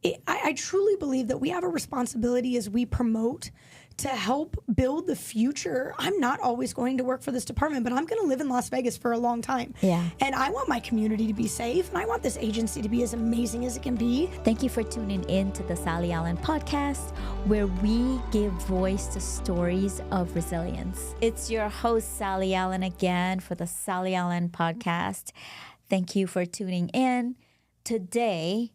I truly believe that we have a responsibility as we promote to help build the future. I'm not always going to work for this department, but I'm going to live in Las Vegas for a long time. Yeah. And I want my community to be safe, and I want this agency to be as amazing as it can be. Thank you for tuning in to the Sally Allen podcast, where we give voice to stories of resilience. It's your host, Sally Allen, again for the Sally Allen podcast. Thank you for tuning in. Today,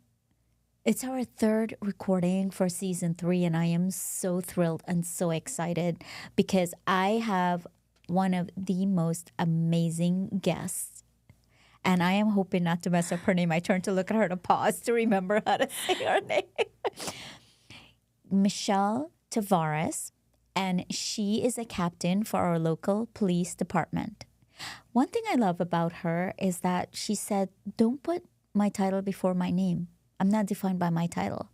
it's our third recording for season 3, and I am so thrilled and so excited because I have one of the most amazing guests, and I am hoping not to mess up her name. I turn to look at her to pause to remember how to say her name. Michelle Tavarez, and she is a captain for our local police department. One thing I love about her is that she said, don't put my title before my name. I'm not defined by my title.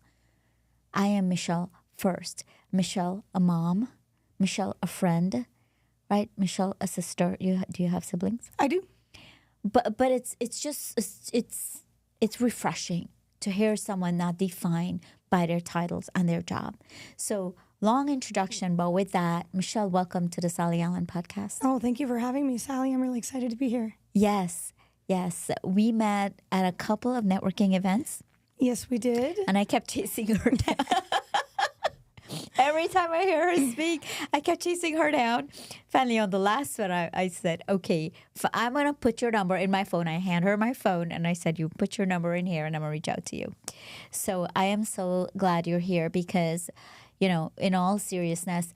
I am Michelle first. Michelle, a mom. Michelle, a friend, right? Michelle, a sister. Do you have siblings? I do. But it's refreshing to hear someone not defined by their titles and their job. So long introduction, but with that, Michelle, welcome to the Sally Allen podcast. Oh, thank you for having me, Sally. I'm really excited to be here. Yes. We met at a couple of networking events. Yes, we did. And I kept chasing her down. Every time I hear her speak, I kept chasing her down. Finally, on the last one, I said, okay, I'm going to put your number in my phone. I hand her my phone, and I said, you put your number in here, and I'm going to reach out to you. So I am so glad you're here because, in all seriousness,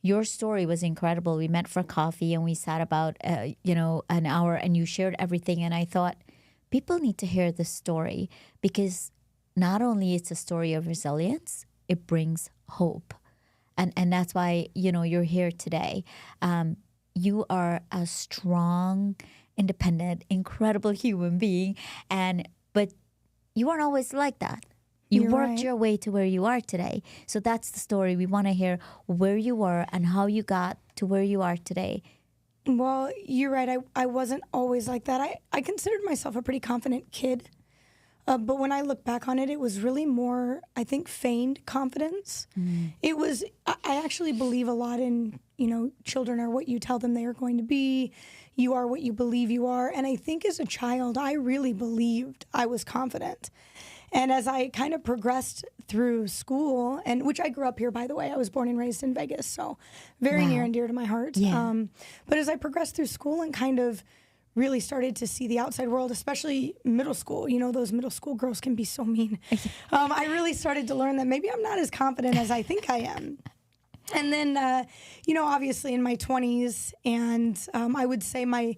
your story was incredible. We met for coffee, and we sat about, an hour, and you shared everything. And I thought, people need to hear this story because not only it's a story of resilience, it brings hope. And that's why, you're here today. You are a strong, independent, incredible human being. But you weren't always like that. You worked your way to where you are today. So that's the story. We want to hear where you were and how you got to where you are today. Well, you're right. I wasn't always like that. I considered myself a pretty confident kid. But when I look back on it, it was really more, I think, feigned confidence. It was, I actually believe a lot in, children are what you tell them they are going to be. You are what you believe you are. And I think as a child, I really believed I was confident. And as I kind of progressed through school, and which I grew up here, by the way, I was born and raised in Vegas, so very near and dear to my heart. Yeah. But as I progressed through school and kind of really started to see the outside world, especially middle school, those middle school girls can be so mean. I really started to learn that maybe I'm not as confident as I think I am. And then, obviously in my 20s and I would say my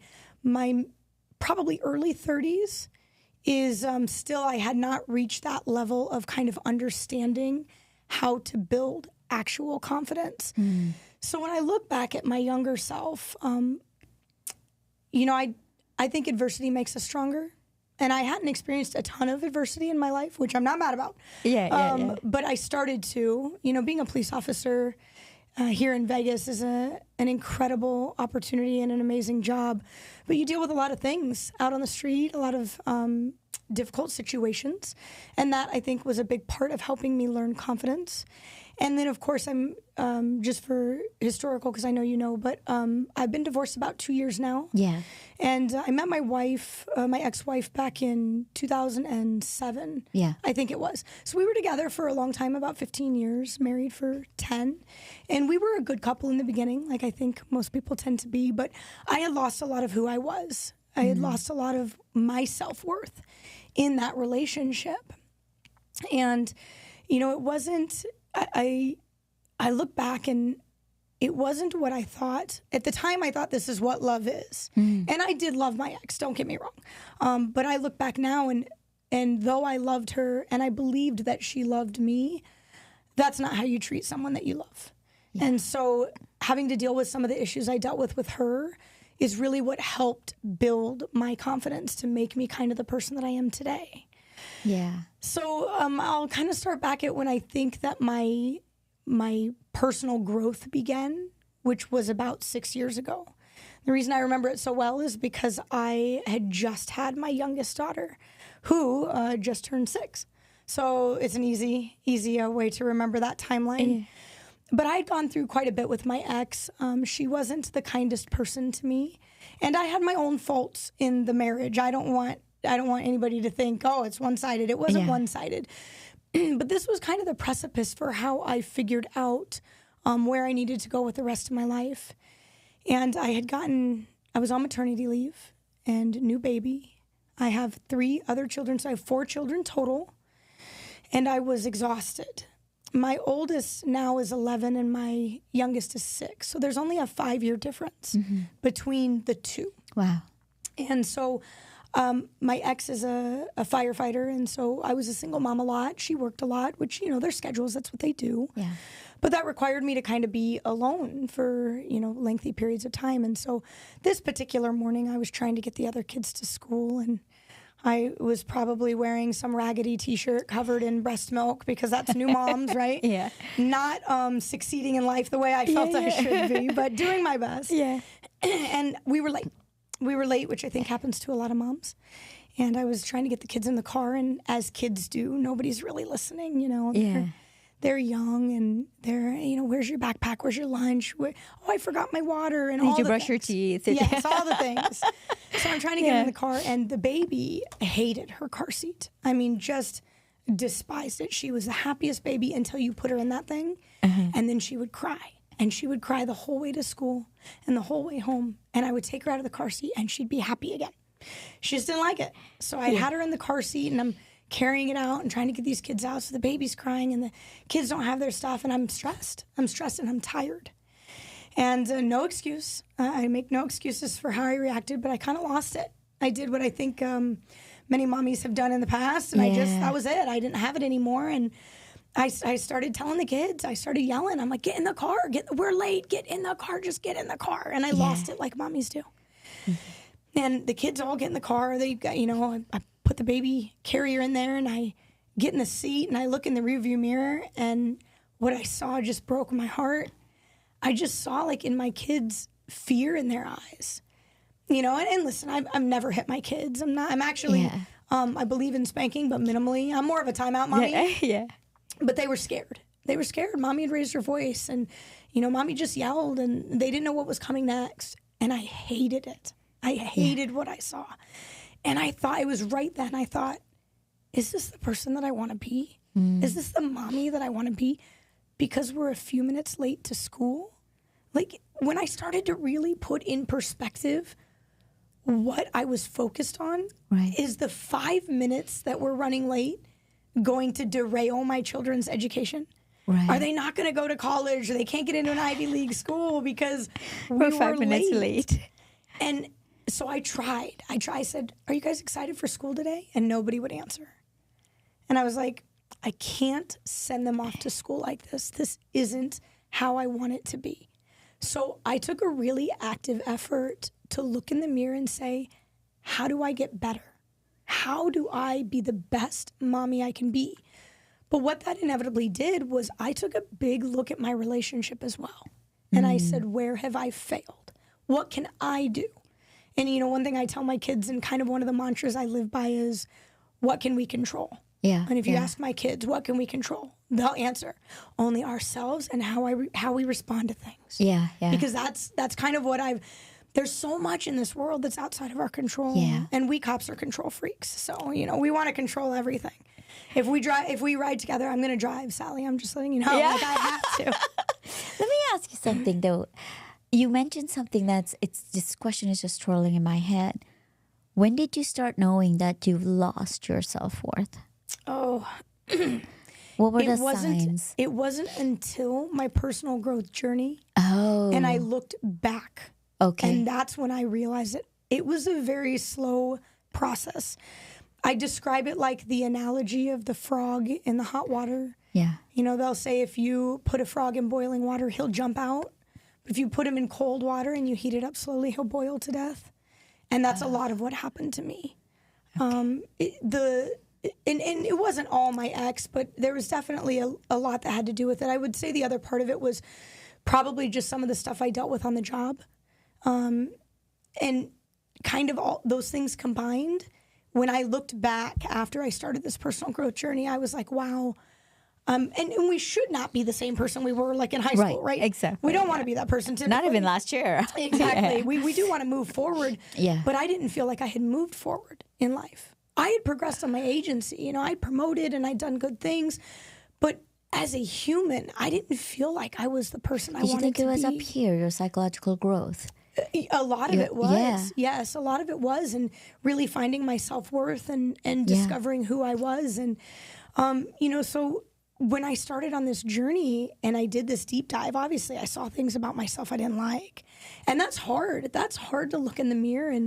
probably early 30s, is still I had not reached that level of kind of understanding how to build actual confidence. So when I look back at my younger self, I think adversity makes us stronger. And I hadn't experienced a ton of adversity in my life, which I'm not mad about. Yeah. But I started to, being a police officer here in Vegas is an incredible opportunity and an amazing job. But you deal with a lot of things out on the street, a lot of difficult situations. And that, I think, was a big part of helping me learn confidence. And then, of course, I'm just for historical, because I know you know, but I've been divorced about 2 years now. Yeah. And I met my wife, my ex-wife, back in 2007. Yeah. I think it was. So we were together for a long time, about 15 years, married for 10. And we were a good couple in the beginning, like I think most people tend to be. But I had lost a lot of who I was. I had lost a lot of my self-worth in that relationship. And, it wasn't... I look back and it wasn't what I thought. At the time, I thought this is what love is. And I did love my ex, don't get me wrong. But I look back now and though I loved her and I believed that she loved me, that's not how you treat someone that you love. Yeah. And so having to deal with some of the issues I dealt with her is really what helped build my confidence to make me kind of the person that I am today. Yeah. So I'll kind of start back at when I think that my personal growth began, which was about 6 years ago. The reason I remember it so well is because I had just had my youngest daughter, who just turned 6. So it's an easy way to remember that timeline. Yeah. But I had gone through quite a bit with my ex. She wasn't the kindest person to me, and I had my own faults in the marriage. I don't want anybody to think, oh, it's one-sided. It wasn't one-sided. But this was kind of the precipice for how I figured out where I needed to go with the rest of my life. And I was on maternity leave and new baby. I have 3 other children, so I have 4 children total. And I was exhausted. My oldest now is 11 and my youngest is 6. So there's only a 5-year difference between the 2. Wow. And so my ex is a firefighter, and so I was a single mom a lot. She worked a lot, which, their schedules, that's what they do. Yeah. But that required me to kind of be alone for, lengthy periods of time. And so this particular morning, I was trying to get the other kids to school, and I was probably wearing some raggedy T-shirt covered in breast milk because that's new moms, right? Yeah. Not succeeding in life the way I felt I should be, but doing my best. Yeah. And we were late. Which I think happens to a lot of moms. And I was trying to get the kids in the car, and as kids do, nobody's really listening, Yeah. They're young, and they're, where's your backpack? Where's your lunch? I forgot my water, and all Did you the brush your things. teeth? Yes, all the things. So I'm trying to get in the car, and the baby hated her car seat. I mean, just despised it. She was the happiest baby until you put her in that thing, and then she would cry. And she would cry the whole way to school and the whole way home. And I would take her out of the car seat, and she'd be happy again. She just didn't like it. So I had her in the car seat, and I'm carrying it out and trying to get these kids out. So the baby's crying, and the kids don't have their stuff, and I'm stressed. I'm stressed, and I'm tired. And no excuse. I make no excuses for how I reacted, but I kind of lost it. I did what I think many mommies have done in the past, and that was it. I didn't have it anymore, and I started telling the kids, I started yelling. I'm like, get in the car. We're late. Get in the car. Just get in the car. And I lost it like mommies do. And the kids all get in the car. They got, I put the baby carrier in there, and I get in the seat, and I look in the rearview mirror, and what I saw just broke my heart. I just saw, like, in my kids, fear in their eyes. And listen, I've never hit my kids. I'm actually, I believe in spanking, but minimally. I'm more of a timeout mommy. Yeah. But they were scared. They were scared. Mommy had raised her voice, and, mommy just yelled, and they didn't know what was coming next. And I hated it. I hated what I saw. And I thought, it was right then, I thought, is this the person that I want to be? Is this the mommy that I want to be? Because we're a few minutes late to school? Like, when I started to really put in perspective what I was focused on, is the 5 minutes that we're running late going to derail my children's education? Right. Are they not going to go to college, or they can't get into an Ivy League school because we're 5 minutes late? And so I tried. I said, are you guys excited for school today? And nobody would answer. And I was like, I can't send them off to school like this. This isn't how I want it to be. So I took a really active effort to look in the mirror and say, how do I get better? How do I be the best mommy I can be? But what that inevitably did was I took a big look at my relationship as well. And I said, where have I failed? What can I do? And, one thing I tell my kids, and kind of one of the mantras I live by, is, what can we control? Yeah. And if you ask my kids, what can we control? They'll answer, only ourselves and how we respond to things. Yeah. Because that's kind of what there's so much in this world that's outside of our control. Yeah. And we cops are control freaks. So, we want to control everything. If we ride together, I'm going to drive, Sally. I'm just letting you know. Yeah. Like, I have to. Let me ask you something, though. You mentioned something this question is just twirling in my head. When did you start knowing that you've lost your self-worth? Oh. What were the signs? It wasn't until my personal growth journey. Oh. And I looked back. Okay. And that's when I realized it was a very slow process. I describe it like the analogy of the frog in the hot water. Yeah. They'll say if you put a frog in boiling water, he'll jump out. But if you put him in cold water and you heat it up slowly, he'll boil to death. And that's a lot of what happened to me. Okay. And it wasn't all my ex, but there was definitely a lot that had to do with it. I would say the other part of it was probably just some of the stuff I dealt with on the job. And kind of all those things combined when I looked back after I started this personal growth journey, I was like, wow. And we should not be the same person we were like in high school, right? Exactly. We don't want to be that person typically. Not even last year. Exactly. We do want to move forward. Yeah. But I didn't feel like I had moved forward in life. I had progressed on my agency. You know, I'd promoted and I'd done good things. But as a human, I didn't feel like I was the person I wanted to be. Did you think it was up here, your psychological growth? A lot of it was. Yeah. Yes, a lot of it was. And really finding my self-worth and discovering who I was. And, you know, so when I started on this journey and I did this deep dive, obviously I saw things about myself I didn't like. And that's hard. That's hard to look in the mirror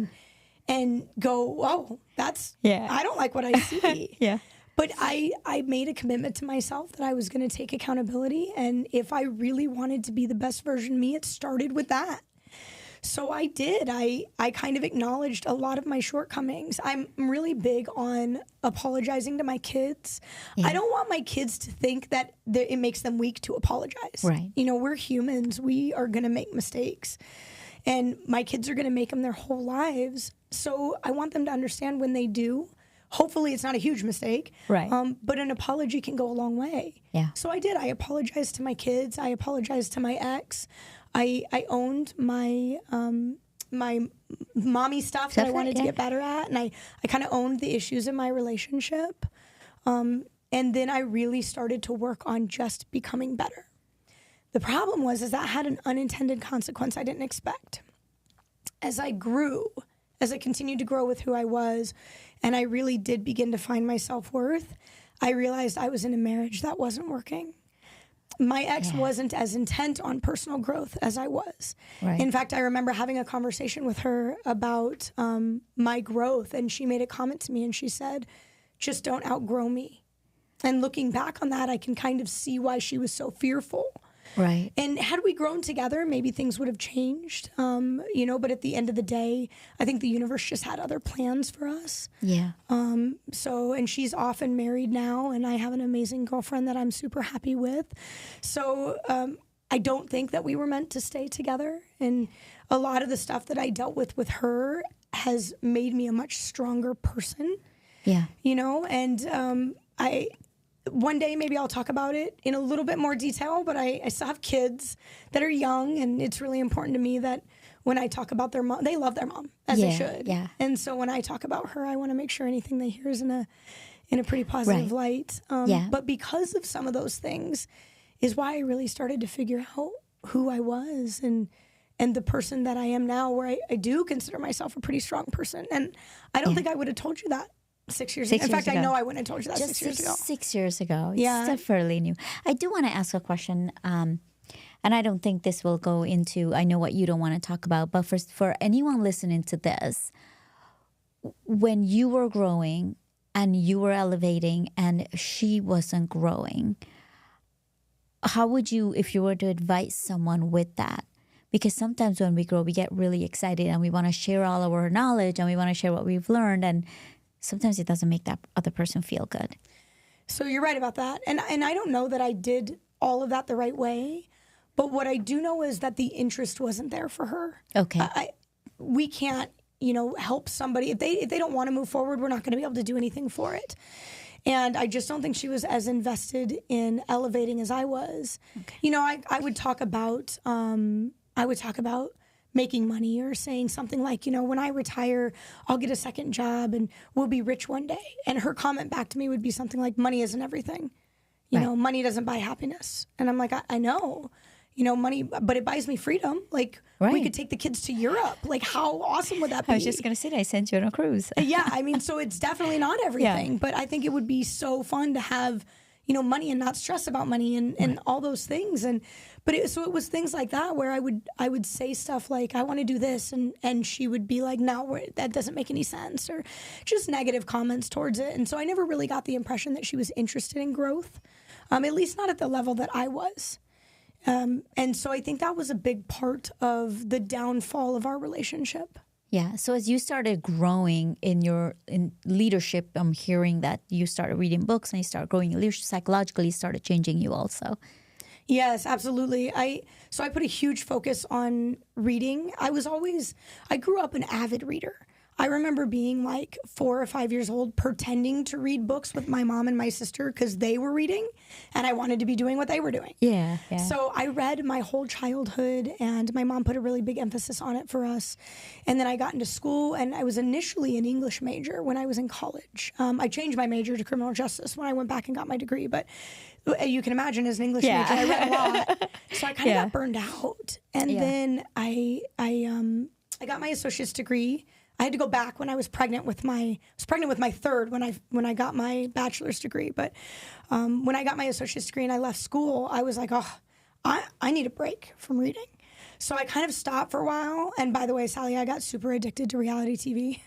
and go, oh, I don't like what I see. Yeah. But I made a commitment to myself that I was going to take accountability. And if I really wanted to be the best version of me, it started with that. So I did. I kind of acknowledged a lot of my shortcomings. I'm really big on apologizing to my kids. Yeah. I don't want my kids to think that it makes them weak to apologize. Right. You know, we're humans. We are going to make mistakes. And my kids are going to make them their whole lives. So I want them to understand when they do. Hopefully it's not a huge mistake. Right. But an apology can go a long way. Yeah. So I did. I apologized to my kids. I apologized to my ex. I owned my my mommy stuff that I wanted to get better at, and I kind of owned the issues in my relationship. And then I really started to work on just becoming better. The problem was that had an unintended consequence I didn't expect. As I grew, as I continued to grow with who I was, and I really did begin to find my self-worth, I realized I was in a marriage that wasn't working. My ex wasn't as intent on personal growth as I was. Right. In fact, I remember having a conversation with her about my growth, and she made a comment to me, and she said, just don't outgrow me. And looking back on that, I can kind of see why she was so fearful. Right. And had we grown together, maybe things would have changed, you know, but at the end of the day, I think the universe just had other plans for us. Yeah. And she's off and married now, and I have an amazing girlfriend that I'm super happy with. So I don't think that we were meant to stay together. And a lot of the stuff that I dealt with her has made me a much stronger person. Yeah. You know, and one day maybe I'll talk about it in a little bit more detail, but I still have kids that are young, and it's really important to me that when I talk about their mom, they love their mom, as they should. Yeah. And so when I talk about her, I want to make sure anything they hear is in a pretty positive light. But because of some of those things is why I really started to figure out who I was and the person that I am now, where I do consider myself a pretty strong person. And I don't think I would have told you that 6 years ago. In fact, I know I wouldn't have told you that just 6 years ago. 6 years ago. Yeah. It's still fairly new. I do want to ask a question, and I don't think this will go into, I know what you don't want to talk about, but for anyone listening to this, when you were growing and you were elevating and she wasn't growing, how would you, if you were to advise someone with that? Because sometimes when we grow, we get really excited and we want to share all of our knowledge and we want to share what we've learned, and sometimes it doesn't make that other person feel good. So you're right about that. And I don't know that I did all of that the right way, but what I do know is that the interest wasn't there for her. Okay. We can't, help somebody. If they don't want to move forward, we're not going to be able to do anything for it. And I just don't think she was as invested in elevating as I was. Okay. I would talk about making money, or saying something like, when I retire, I'll get a second job and we'll be rich one day. And her comment back to me would be something like, money isn't everything. Money doesn't buy happiness. And I'm like, I know, money, but it buys me freedom. Like, we could take the kids to Europe. Like, how awesome would that be? I was just going to say, I sent you on a cruise. Yeah, so it's definitely not everything, but I think it would be so fun to have, money and not stress about money and all those things. But it was things like that where I would say stuff like, I want to do this. And she would be like, no, that doesn't make any sense, or just negative comments towards it. And so I never really got the impression that she was interested in growth, at least not at the level that I was. And so I think that was a big part of the downfall of our relationship. Yeah. So as you started growing in leadership, I'm hearing that you started reading books and you started growing in leadership, psychologically started changing you also. Yes, absolutely. I put a huge focus on reading. I grew up an avid reader. I remember being like 4 or 5 years old, pretending to read books with my mom and my sister because they were reading and I wanted to be doing what they were doing. Yeah. So I read my whole childhood, and my mom put a really big emphasis on it for us. And then I got into school, and I was initially an English major when I was in college. I changed my major to criminal justice when I went back and got my degree, but you can imagine as an English major, I read a lot. So I kind of got burned out. And then I got my associate's degree. I had to go back when I was pregnant with my third when I got my bachelor's degree. But when I got my associate's degree and I left school, I was like, oh, I need a break from reading. So I kind of stopped for a while. And by the way, Sally, I got super addicted to reality TV.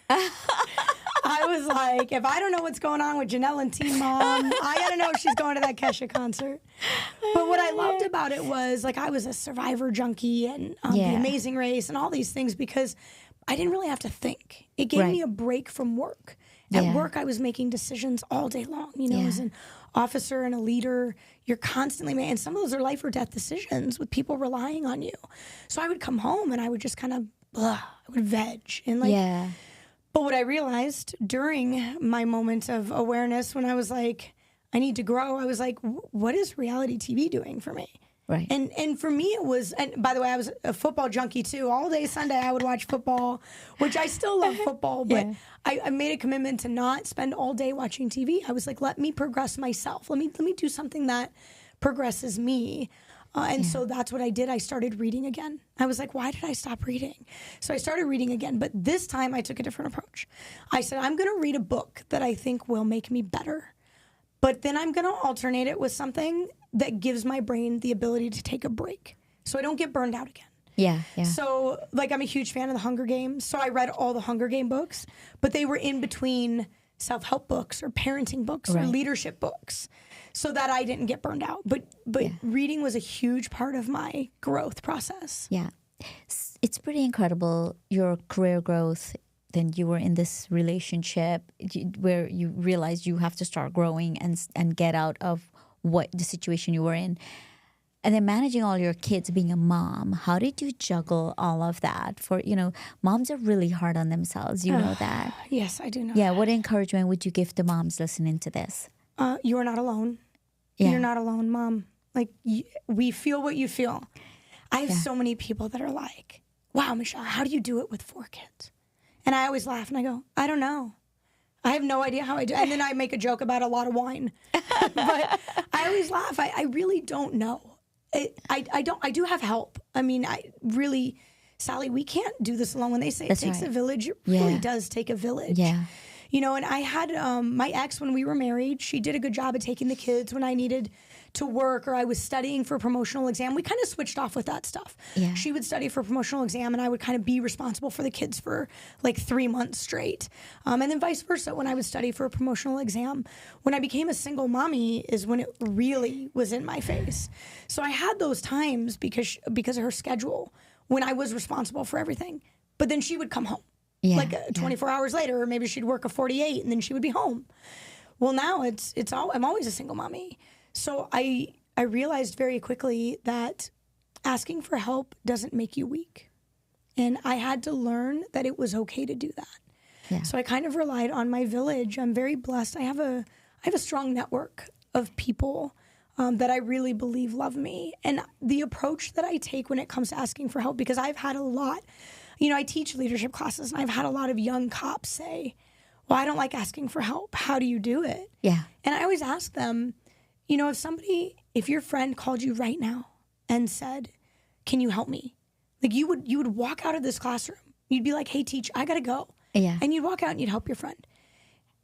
I was like, if I don't know what's going on with Janelle and Teen Mom, I got to know if she's going to that Kesha concert. But what I loved about it was, like, I was a Survivor junkie and The Amazing Race and all these things because I didn't really have to think. It gave me a break from work. At work, I was making decisions all day long. You know, as an officer and a leader, you're constantly making, and some of those are life or death decisions with people relying on you. So I would come home and I would just kind of, I would veg. And like, but what I realized during my moment of awareness when I was like, I need to grow, I was like, what is reality TV doing for me? Right. And for me, it was, and by the way, I was a football junkie too. All day Sunday, I would watch football, which I still love football, but I made a commitment to not spend all day watching TV. I was like, let me progress myself. Let me do something that progresses me. And so that's what I did. I started reading again. I was like, why did I stop reading? So I started reading again, but this time I took a different approach. I said, I'm going to read a book that I think will make me better. But then I'm going to alternate it with something that gives my brain the ability to take a break so I don't get burned out again. Yeah. So, like, I'm a huge fan of the Hunger Games. So I read all the Hunger Game books, but they were in between self-help books or parenting books or leadership books so that I didn't get burned out. But reading was a huge part of my growth process. Yeah. It's pretty incredible, your career growth. Then you were in this relationship where you realized you have to start growing and get out of what the situation you were in. And then managing all your kids, being a mom, how did you juggle all of that? For, moms are really hard on themselves. You know that. Yes, I do know. Yeah. What encouragement would you give to moms listening to this? You are not alone. Yeah. You're not alone, Mom. Like, we feel what you feel. I have so many people that are like, wow, Michelle, how do you do it with 4 kids? And I always laugh and I go, I don't know. I have no idea how I do. And then I make a joke about a lot of wine. But I always laugh. I really don't know. I do have help. I mean, Sally, we can't do this alone. When they say it takes a village, it really does take a village. Yeah. And I had my ex, when we were married, she did a good job of taking the kids when I needed to work or I was studying for a promotional exam. We kind of switched off with that stuff. Yeah. She would study for a promotional exam and I would kind of be responsible for the kids for like 3 months straight. And then vice versa when I would study for a promotional exam. When I became a single mommy is when it really was in my face. So I had those times because of her schedule when I was responsible for everything. But then she would come home. 24 hours later, or maybe she'd work a 48 and then she would be home. Well, now I'm always a single mommy. So I realized very quickly that asking for help doesn't make you weak. And I had to learn that it was okay to do that. Yeah. So I kind of relied on my village. I'm very blessed. I have a strong network of people that I really believe love me. And the approach that I take when it comes to asking for help, because I've had a lot, I teach leadership classes and I've had a lot of young cops say, well, I don't like asking for help. How do you do it? Yeah. And I always ask them, if your friend called you right now and said, can you help me? Like you would walk out of this classroom. You'd be like, hey, teach, I got to go. Yeah. And you'd walk out and you'd help your friend.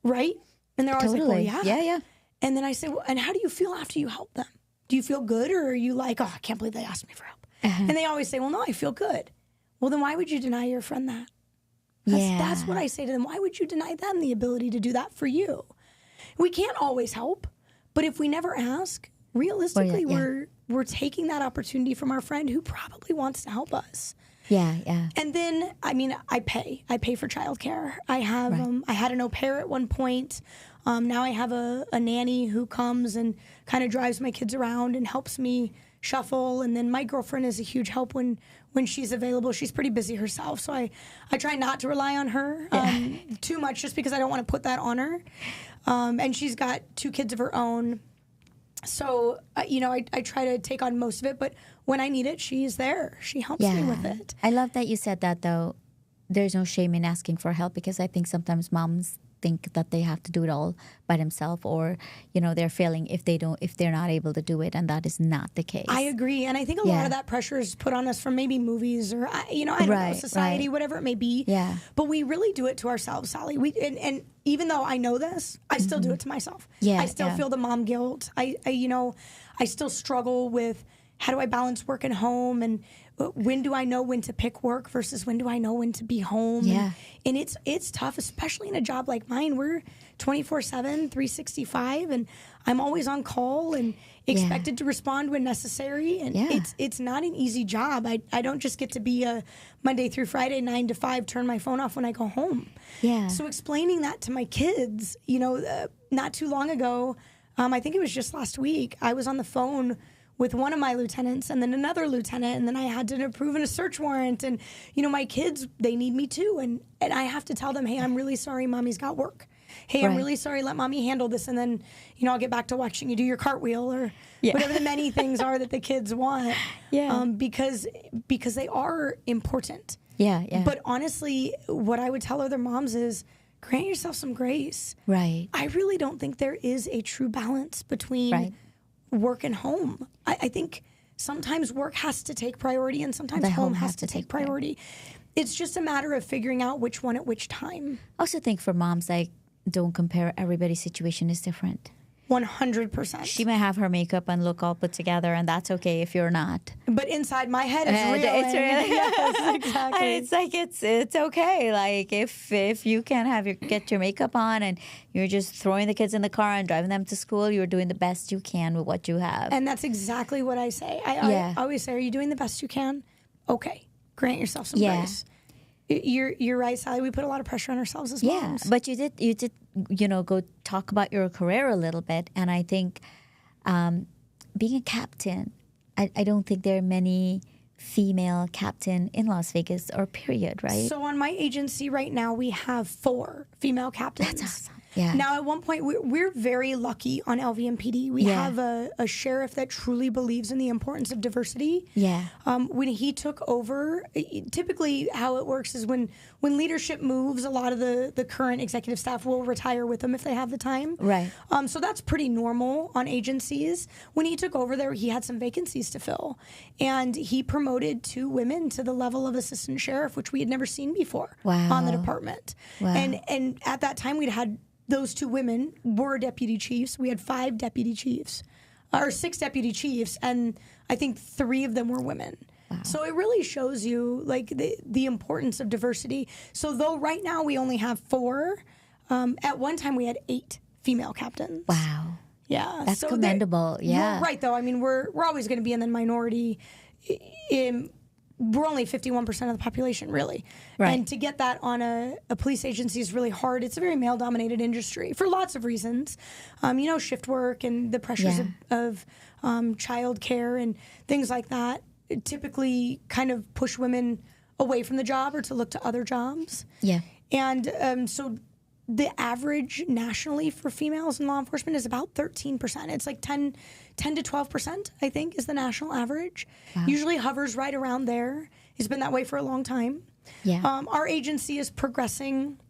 Right? And they're always like, well, yeah. Yeah. And then I say, well, and how do you feel after you help them? Do you feel good or are you like, oh, I can't believe they asked me for help? Uh-huh. And they always say, well, no, I feel good. Well, then why would you deny your friend that? That's what I say to them. Why would you deny them the ability to do that for you? We can't always help. But if we never ask, realistically, we're taking that opportunity from our friend who probably wants to help us. Yeah, yeah. And then, I mean, I pay for childcare. I have, I had an au pair at one point. Now I have a nanny who comes and kind of drives my kids around and helps me shuffle. And then my girlfriend is a huge help when she's available. She's pretty busy herself. So I try not to rely on her too much just because I don't want to put that on her. And she's got 2 kids of her own. So, I try to take on most of it. But when I need it, she's there. She helps me with it. I love that you said that, though. There's no shame in asking for help, because I think sometimes moms think that they have to do it all by themselves, or they're failing if they're not able to do it, and that is not the case. I agree, and I think a lot of that pressure is put on us from maybe movies or I don't know, society, whatever it may be. Yeah. But we really do it to ourselves, Sally. And even though I know this, I still do it to myself. Yeah, I still feel the mom guilt. I still struggle with, how do I balance work and home, and when do I know when to pick work versus when do I know when to be home? Yeah. And it's tough, especially in a job like mine. We're 24/7, 365, and I'm always on call and expected to respond when necessary. And it's not an easy job. I don't just get to be a Monday through Friday, 9 to 5, turn my phone off when I go home. Yeah. So explaining that to my kids, not too long ago, I think it was just last week, I was on the phone with one of my lieutenants and then another lieutenant, and then I had to approve a search warrant. And, my kids, they need me too. And I have to tell them, hey, I'm really sorry, Mommy's got work. Hey, I'm really sorry, let Mommy handle this. And then, I'll get back to watching you do your cartwheel or whatever the many things are that the kids want. Yeah. Because they are important. Yeah, yeah. But honestly, what I would tell other moms is, grant yourself some grace. Right. I really don't think there is a true balance between work and home. I think sometimes work has to take priority and sometimes home has to take priority. It's just a matter of figuring out which one at which time. I also think for moms, don't compare. Everybody's situation is different. 100%. She may have her makeup and look all put together, and that's okay if you're not. But inside my head, it's real. It's really, yes, exactly. And it's like it's okay. Like if you can get your makeup on and you're just throwing the kids in the car and driving them to school, you're doing the best you can with what you have. And that's exactly what I say. I always say, are you doing the best you can? Okay, grant yourself some grace. You're right, Sally. We put a lot of pressure on ourselves as moms. Yeah, but you did go talk about your career a little bit, and I think being a captain, I don't think there are many female captain in Las Vegas, or period, right? So on my agency right now, we have 4 female captains. That's awesome. Yeah. Now, at one point, we're very lucky on LVMPD. We have a sheriff that truly believes in the importance of diversity. Yeah. When he took over, typically how it works is when leadership moves, a lot of the current executive staff will retire with them if they have the time. Right. So that's pretty normal on agencies. When he took over there, he had some vacancies to fill. And he promoted 2 women to the level of assistant sheriff, which we had never seen before on the department. Wow. And at that time, we'd had those 2 women were deputy chiefs. We had 5 deputy chiefs, or 6 deputy chiefs, and I think 3 of them were women. Wow. So it really shows you the importance of diversity. So though right now we only have 4, at one time we had 8 female captains. Wow. Yeah, that's commendable. Yeah, you're right though. I mean, we're always going to be in the minority. We're only 51% of the population, really. Right. And to get that on a police agency is really hard. It's a very male-dominated industry for lots of reasons. Shift work and the pressures of child care and things like that typically kind of push women away from the job or to look to other jobs. Yeah. And so the average nationally for females in law enforcement is about 13%. It's like 10 to 12%, I think, is the national average. Wow. Usually hovers right around there. It's been that way for a long time. Yeah. Our agency is progressing.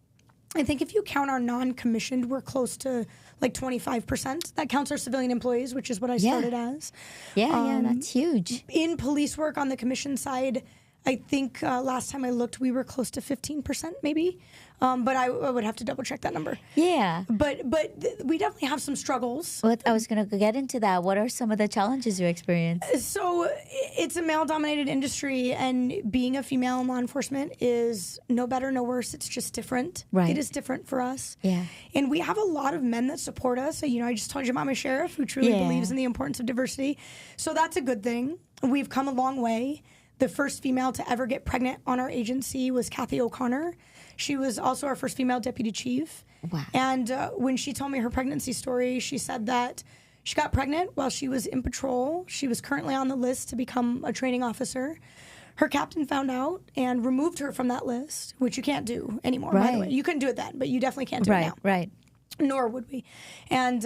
I think if you count our non-commissioned, we're close to like 25%. That counts our civilian employees, which is what I started as. Yeah, that's huge. In police work on the commission side, I think last time I looked, we were close to 15% maybe. But I would have to double check that number. Yeah. But we definitely have some struggles. Well, I was going to get into that. What are some of the challenges you experience? So it's a male-dominated industry, and being a female in law enforcement is no better, no worse. It's just different. Right. It is different for us. Yeah. And we have a lot of men that support us. So, I just told you about my sheriff who truly believes in the importance of diversity. So that's a good thing. We've come a long way. The first female to ever get pregnant on our agency was Kathy O'Connor. She was also our first female deputy chief. Wow. And when she told me her pregnancy story, she said that she got pregnant while she was in patrol. She was currently on the list to become a training officer. Her captain found out and removed her from that list, which you can't do anymore, by the way. You couldn't do it then, but you definitely can't do it now. Right. Nor would we. And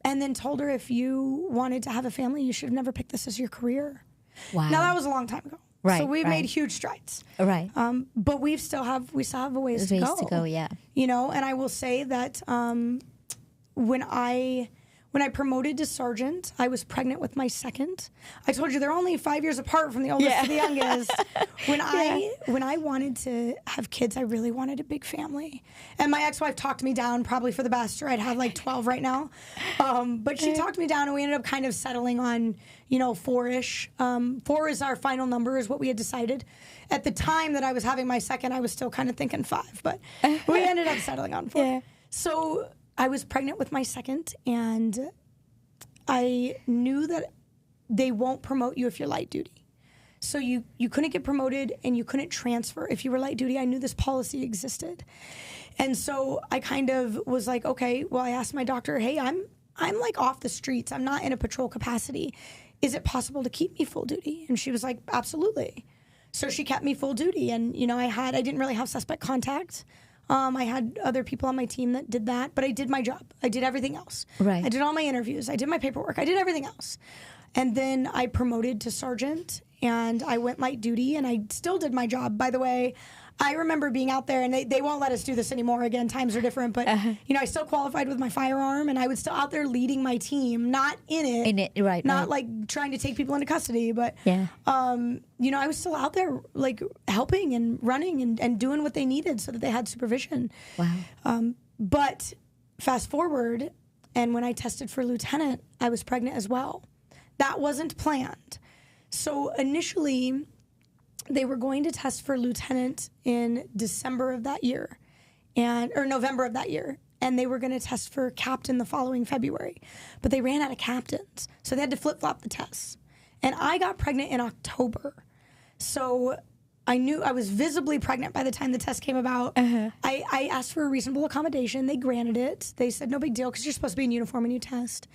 then told her if you wanted to have a family, you should have never picked this as your career. Wow. Now, that was a long time ago. Right. So we've made huge strides. Right. But we still have a ways to go. Ways to go, yeah. You know, and I will say that when I promoted to sergeant, I was pregnant with my second. I told you they're only 5 years apart from the oldest to the youngest. When I wanted to have kids, I really wanted a big family. And my ex-wife talked me down, probably for the best, or I'd have like 12 right now. But she talked me down, and we ended up kind of settling on, 4-ish. 4 is our final number, is what we had decided. At the time that I was having my second, I was still kind of thinking 5, but we ended up settling on 4. Yeah. So I was pregnant with my second, and I knew that they won't promote you if you're light duty. So you couldn't get promoted and you couldn't transfer if you were light duty. I knew this policy existed. And so I kind of was like, okay, well, I asked my doctor, hey, I'm like off the streets. I'm not in a patrol capacity. Is it possible to keep me full duty? And she was like, absolutely. So she kept me full duty. And, I didn't really have suspect contact. I had other people on my team that did that, but I did my job. I did everything else. Right. I did all my interviews. I did my paperwork. I did everything else. And then I promoted to sergeant, and I went light duty, and I still did my job. By the way, I remember being out there, and they won't let us do this anymore. Again, times are different, but I still qualified with my firearm, and I was still out there leading my team, not in it. Right. Not like trying to take people into custody, but I was still out there like helping and running and doing what they needed so that they had supervision. Wow. But fast forward, and when I tested for lieutenant, I was pregnant as well. That wasn't planned. So initially, they were going to test for lieutenant in December of that year, or November of that year, and they were going to test for captain the following February. But they ran out of captains, so they had to flip-flop the tests. And I got pregnant in October. So I knew I was visibly pregnant by the time the test came about. I asked for a reasonable accommodation. They granted it. They said, no big deal, because you're supposed to be in uniform when you test.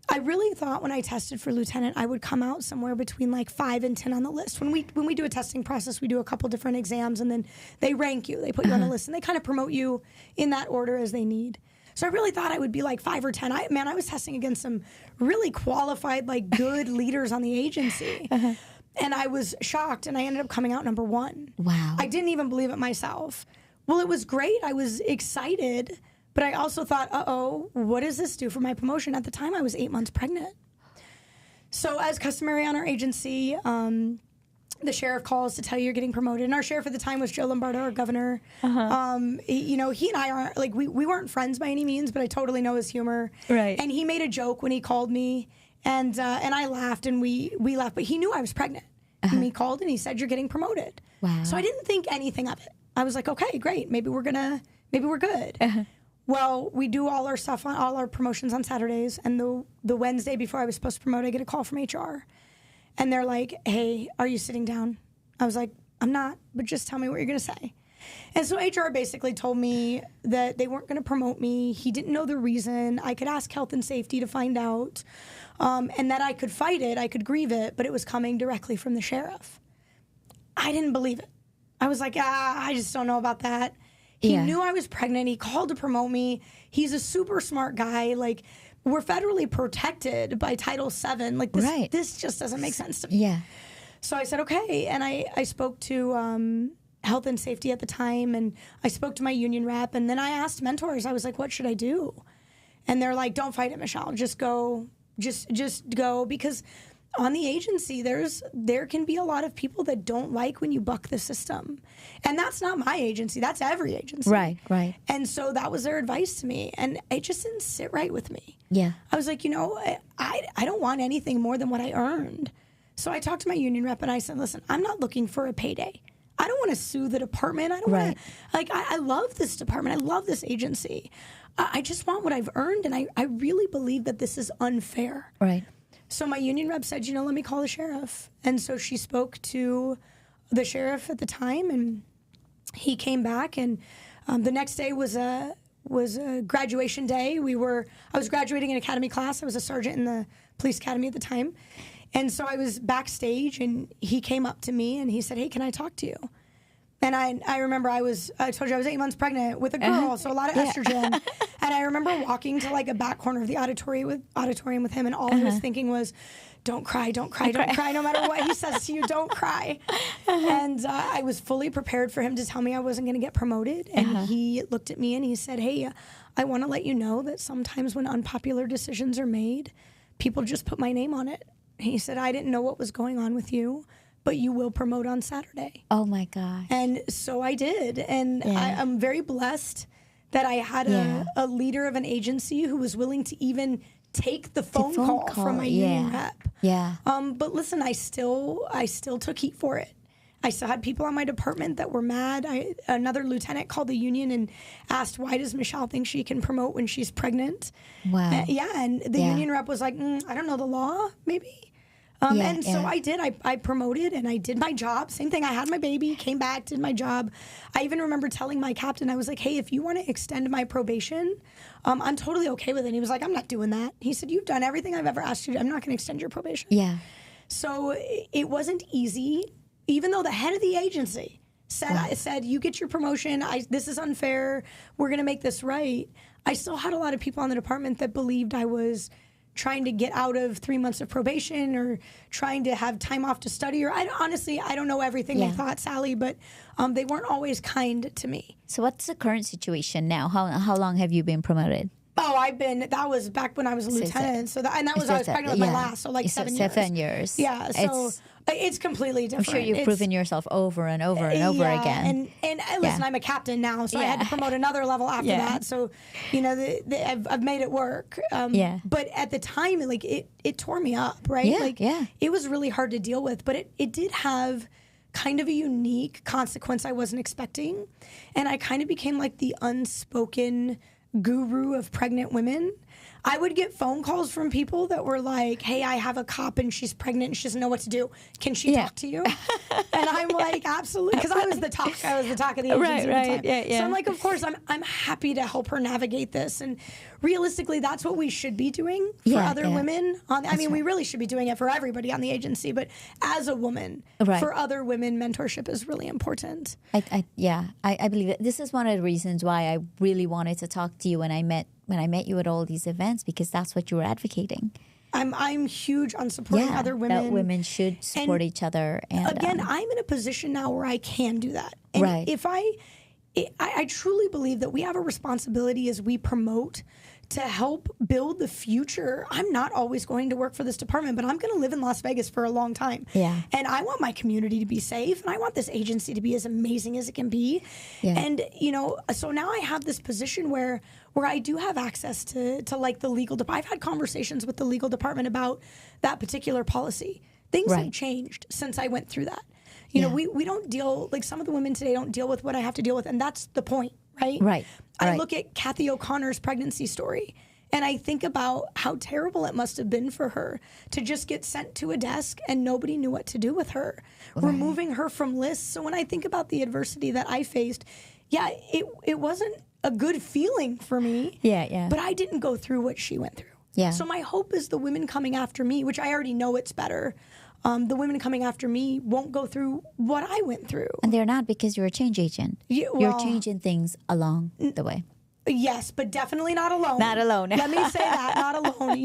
I really thought when I tested for lieutenant, I would come out somewhere between like 5 and 10 on the list. When we do a testing process, we do a couple different exams, and then they rank you. They put you on a list, and they kind of promote you in that order as they need. So I really thought I would be like 5 or 10. I was testing against some really qualified, like good leaders on the agency. And I was shocked, and I ended up coming out number 1. Wow. I didn't even believe it myself. Well, it was great. I was excited. But I also thought, what does this do for my promotion? At the time, I was 8 months pregnant. So as customary on our agency, the sheriff calls to tell you you're getting promoted. And our sheriff at the time was Joe Lombardo, our governor. He and I aren't, like, we weren't friends by any means, but I totally know his humor. Right. And he made a joke when he called me, and I laughed, and we laughed. But he knew I was pregnant. And he called, and he said, you're getting promoted. Wow. So I didn't think anything of it. I was like, okay, great. Maybe we're good. Well, we do all our stuff on all our promotions on Saturdays, and the Wednesday before I was supposed to promote, I get a call from HR, and they're like, "Hey, are you sitting down?" I was like, "I'm not, but just tell me what you're going to say." And so HR basically told me that they weren't going to promote me. He didn't know the reason. I could ask health and safety to find out, and that I could fight it, I could grieve it, but it was coming directly from the sheriff. I didn't believe it. I was like, I just don't know about that. He knew I was pregnant. He called to promote me. He's a super smart guy. Like, we're federally protected by Title VII. Like, this just doesn't make sense to me. Yeah. So I said, okay. And I spoke to health and safety at the time, and I spoke to my union rep. And then I asked mentors. I was like, what should I do? And they're like, don't fight it, Michelle. Just go. Just go. Because on the agency, there can be a lot of people that don't like when you buck the system. And that's not my agency. That's every agency. Right. And so that was their advice to me. And it just didn't sit right with me. Yeah. I was like, I don't want anything more than what I earned. So I talked to my union rep, and I said, listen, I'm not looking for a payday. I don't want to sue the department. I don't want to, I love this department. I love this agency. I just want what I've earned. And I really believe that this is unfair. Right. So my union rep said, let me call the sheriff. And so she spoke to the sheriff at the time, and he came back, and the next day was a graduation day. I was graduating an academy class. I was a sergeant in the police academy at the time. And so I was backstage, and he came up to me and he said, "Hey, can I talk to you?" And I remember I told you I was 8 months pregnant with a girl, so a lot of estrogen. And I remember walking to like a back corner of the auditorium with him, and all I was thinking was, don't cry, don't cry, don't cry. No matter what he says to you, don't cry. And I was fully prepared for him to tell me I wasn't going to get promoted. And he looked at me and he said, "Hey, I want to let you know that sometimes when unpopular decisions are made, people just put my name on it." He said, "I didn't know what was going on with you, but you will promote on Saturday." Oh my gosh. And so I did. And I'm very blessed that I had a leader of an agency who was willing to even take the phone call from my union rep. Yeah. But listen, I still took heat for it. I still had people on my department that were mad. Another lieutenant called the union and asked, "Why does Michelle think she can promote when she's pregnant?" Wow. And the union rep was like, "I don't know the law, maybe." So I did. I promoted and I did my job. Same thing. I had my baby, came back, did my job. I even remember telling my captain, I was like, "Hey, if you want to extend my probation, I'm totally okay with it." And he was like, "I'm not doing that." He said, "You've done everything I've ever asked you to. I'm not going to extend your probation." Yeah. So it wasn't easy, even though the head of the agency said, "You get your promotion. This is unfair. We're going to make this right." I still had a lot of people on the department that believed I was trying to get out of 3 months of probation or trying to have time off to study. Or honestly, I don't know everything they thought, Sally, but they weren't always kind to me. So what's the current situation now? How long have you been promoted? Oh, that was back when I was a lieutenant. I was pregnant with my last, so like 7 years. 7 years. Yeah, so it's completely different. I'm sure you've proven yourself over and over and over again. And listen, I'm a captain now, so I had to promote another level after that. So, I've made it work. But at the time, like it tore me up, right? It was really hard to deal with, but it did have kind of a unique consequence I wasn't expecting. And I kind of became like the unspoken guru of pregnant women. I would get phone calls from people that were like, "Hey, I have a cop and she's pregnant and she doesn't know what to do. Can she talk to you?" And I'm like, "Absolutely," because I was the talk of the agency at the time. So I'm like, "Of course, I'm happy to help her navigate this." And realistically, that's what we should be doing for other women. We really should be doing it for everybody on the agency, but as a woman, for other women, mentorship is really important. I believe it. This is one of the reasons why I really wanted to talk to you when I met you at all these events, because that's what you were advocating. I'm huge on supporting other women. That women should support each other. And again, I'm in a position now where I can do that. And if I truly believe that we have a responsibility as we promote to help build the future. I'm not always going to work for this department, but I'm going to live in Las Vegas for a long time. Yeah. And I want my community to be safe, and I want this agency to be as amazing as it can be. Yeah. And, so now I have this position where I do have access to like the legal department. I've had conversations with the legal department about that particular policy. Things have changed since I went through that. We don't deal, like some of the women today don't deal with what I have to deal with, and that's the point, right? Right. I look at Kathy O'Connor's pregnancy story, and I think about how terrible it must have been for her to just get sent to a desk and nobody knew what to do with her, removing her from lists. So when I think about the adversity that I faced, it wasn't a good feeling for me. Yeah. But I didn't go through what she went through. Yeah. So my hope is the women coming after me, which I already know it's better. The women coming after me won't go through what I went through. And they're not, because you're a change agent. You're changing things along the way. Yes, but definitely not alone. Not alone. Let me say that, not alone.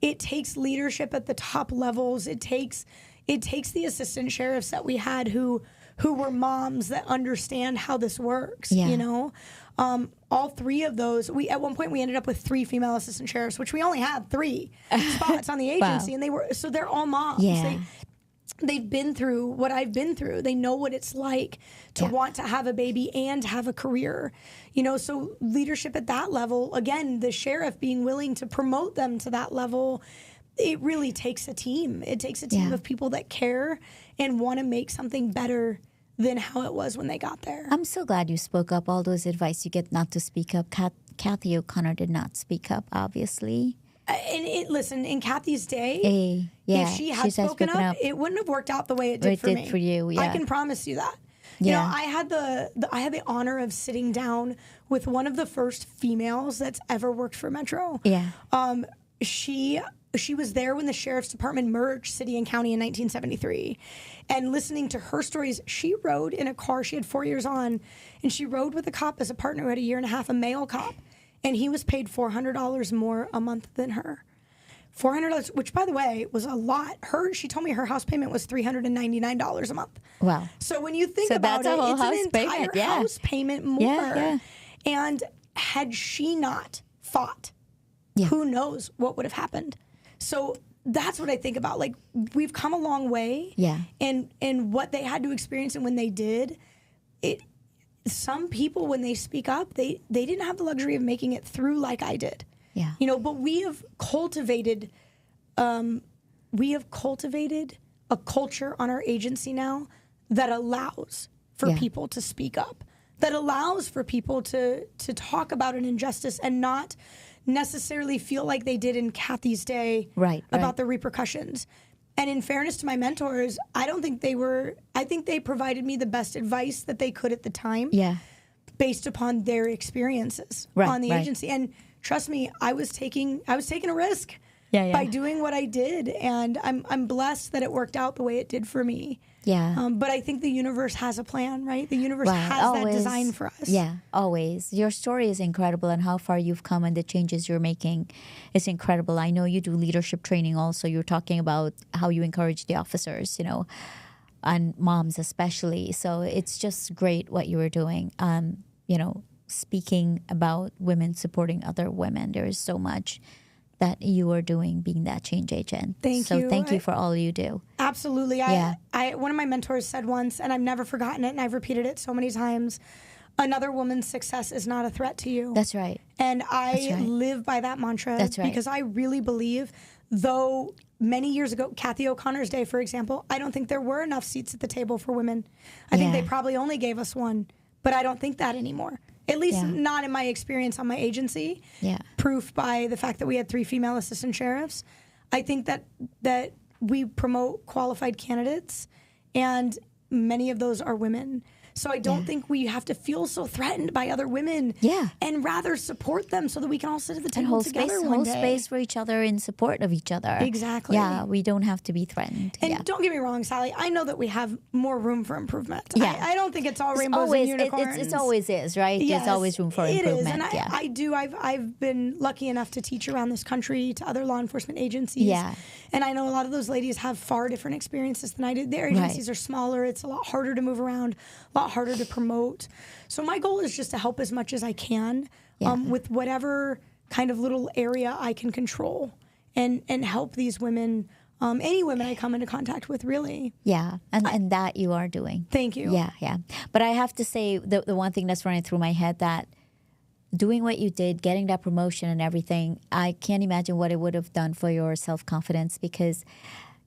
It takes leadership at the top levels. It takes the assistant sheriffs that we had who were moms that understand how this works. All three of those, at one point we ended up with 3 female assistant sheriffs, which we only had 3 spots on the agency. And they're all moms. Yeah. They've been through what I've been through. They know what it's like to want to have a baby and have a career. So leadership at that level, again, the sheriff being willing to promote them to that level, it really takes a team. It takes a team of people that care and want to make something better than how it was when they got there. I'm so glad you spoke up. All those advice you get not to speak up. Kathy O'Connor did not speak up, obviously. Listen, in Kathy's day, if she had spoken up, it wouldn't have worked out the way it did for me. For you, yeah. I can promise you that. You know, I had the honor of sitting down with one of the first females that's ever worked for Metro. Yeah. She was there when the sheriff's department merged city and county in 1973. And listening to her stories, she rode in a car. She had 4 years on, and she rode with a cop as a partner who had a year and a half, a male cop. And he was paid $400 more a month than her. $400, which, by the way, was a lot. She told me her house payment was $399 a month. Wow. So when you think about it, it's an entire house payment more. Yeah. And had she not fought, who knows what would have happened. So that's what I think about. Like, we've come a long way. Yeah. And what they had to experience, and when they did, some people, when they speak up, they didn't have the luxury of making it through like I did. Yeah. You know, but we have cultivated a culture on our agency now that allows for people to speak up, that allows for people to talk about an injustice and not necessarily feel like they did in Kathy's day about the repercussions. And in fairness to my mentors, I think they provided me the best advice that they could at the time based upon their experiences on the agency. And trust me, I was taking a risk by doing what I did, and I'm blessed that it worked out the way it did for me. Yeah. But I think the universe has a plan, right? The universe has that design for us. Yeah, always. Your story is incredible, and how far you've come and the changes you're making is incredible. I know you do leadership training also. You're talking about how you encourage the officers, you know, and moms especially. So it's just great what you were doing. You know, speaking about women supporting other women. There is so much that you are doing, being that change agent. Thank you. So thank you for all you do. Absolutely. One of my mentors said once, and I've never forgotten it, and I've repeated it so many times, another woman's success is not a threat to you. That's right. And I live by that mantra. That's right. Because I really believe, though many years ago, Kathy O'Connor's day, for example, I don't think there were enough seats at the table for women. I think they probably only gave us one, but I don't think that anymore. At least not in my experience on my agency. Yeah. Proof by the fact that we had 3 female assistant sheriffs. I think that we promote qualified candidates, and many of those are women. So I don't think we have to feel so threatened by other women. Yeah. And rather support them so that we can all sit at the table together one day. Hold space for each other in support of each other. Exactly. Yeah, we don't have to be threatened. And don't get me wrong, Sally, I know that we have more room for improvement. Yeah. I don't think it's all rainbows and unicorns. It always is, right? Yes, there's always room for improvement. It is. And I've been lucky enough to teach around this country to other law enforcement agencies. Yeah. And I know a lot of those ladies have far different experiences than I did. Their agencies are smaller. It's a lot harder to move around, a lot harder to promote. So my goal is just to help as much as I can with whatever kind of little area I can control and help these women, any women I come into contact with, really. Yeah, and that you are doing. Thank you. Yeah. But I have to say, the one thing that's running through my head, that doing what you did, getting that promotion and everything, I can't imagine what it would have done for your self-confidence, because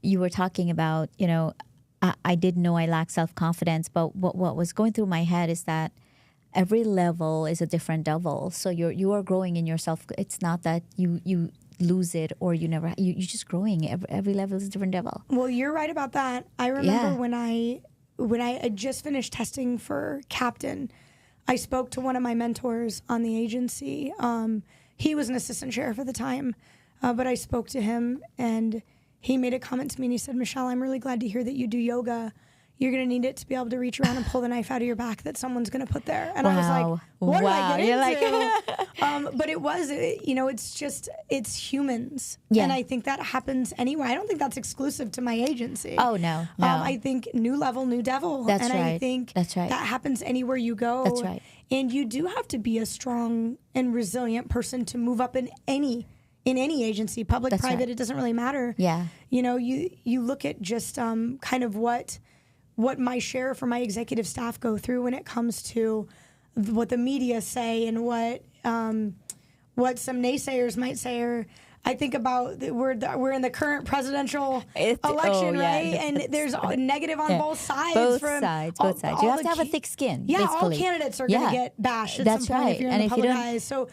you were talking about, you know, I didn't know I lacked self-confidence, but what was going through my head is that every level is a different devil. So you are growing in yourself. It's not that you lose it or you're just growing. Every level is a different devil. Well, you're right about that. I remember when I had just finished testing for captain, I spoke to one of my mentors on the agency. He was an assistant sheriff at the time, but I spoke to him, and he made a comment to me, and he said, "Michelle, I'm really glad to hear that you do yoga. You're going to need it to be able to reach around and pull the knife out of your back that someone's going to put there." And I was like, what did I get into? But it was, it's humans. Yeah. And I think that happens anywhere. I don't think that's exclusive to my agency. Oh, no. I think new level, new devil. That's and right. I think that's right. that happens anywhere you go. That's right. And you do have to be a strong and resilient person to move up in any agency, public, private, it doesn't really matter. Yeah. You know, you look at just kind of what my sheriff or my executive staff go through when it comes to what the media say and what some naysayers might say, or I think about we're in the current presidential election, right? And there's a negative on both sides. Both sides. You have to have a thick skin. Yeah, basically. all candidates are going to get bashed at That's some point right. if you're in And the if you public don't- eye. So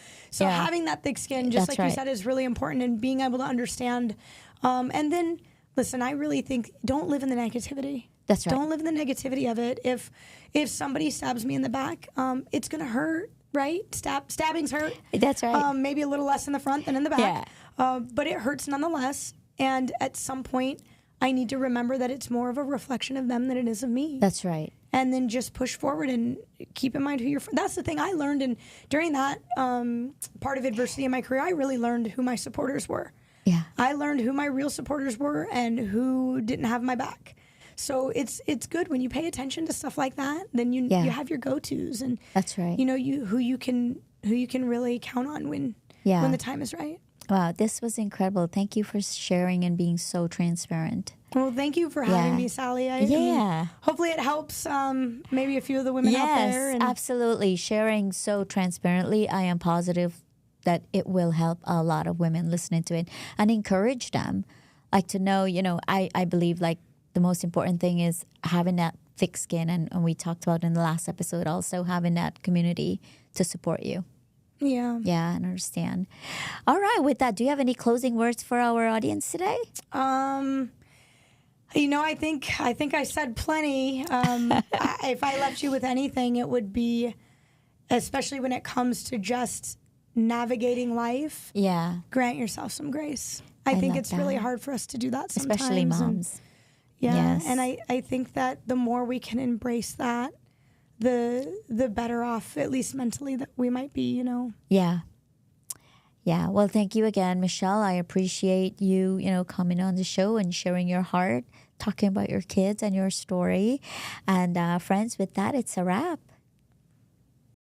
having that thick skin, just That's like you right. said, is really important, and being able to understand. And then, listen, I really think don't live in the negativity. That's right. Don't live in the negativity of it. If somebody stabs me in the back, it's going to hurt, right? Stabbings hurt. That's right. Maybe a little less in the front than in the back. But it hurts nonetheless. And at some point, I need to remember that it's more of a reflection of them than it is of me. That's right. And then just push forward and keep in mind who you're. That's the thing I learned, and during that part of adversity in my career, I really learned who my supporters were. Yeah. I learned who my real supporters were and who didn't have my back. So it's good when you pay attention to stuff like that. Then you have your go-tos, and That's right. you know who you can really count on when the time is right. Wow, this was incredible. Thank you for sharing and being so transparent. Well, thank you for having me, Sally. Hopefully it helps maybe a few of the women out there. Yes, absolutely. Sharing so transparently, I am positive that it will help a lot of women listening to it and encourage them. Like to know, I believe like the most important thing is having that thick skin. And we talked about in the last episode also having that community to support you. Yeah. Yeah, I understand. All right. With that, do you have any closing words for our audience today? I think I said plenty. If I left you with anything, it would be, especially when it comes to just navigating life. Yeah. Grant yourself some grace. I think it's really hard for us to do that sometimes. Especially moms. Yes. And I think that the more we can embrace that, the better off, at least mentally, that we might be, Yeah. Yeah. Well, thank you again, Michelle. I appreciate you, coming on the show and sharing your heart, talking about your kids and your story. And friends, with that, it's a wrap.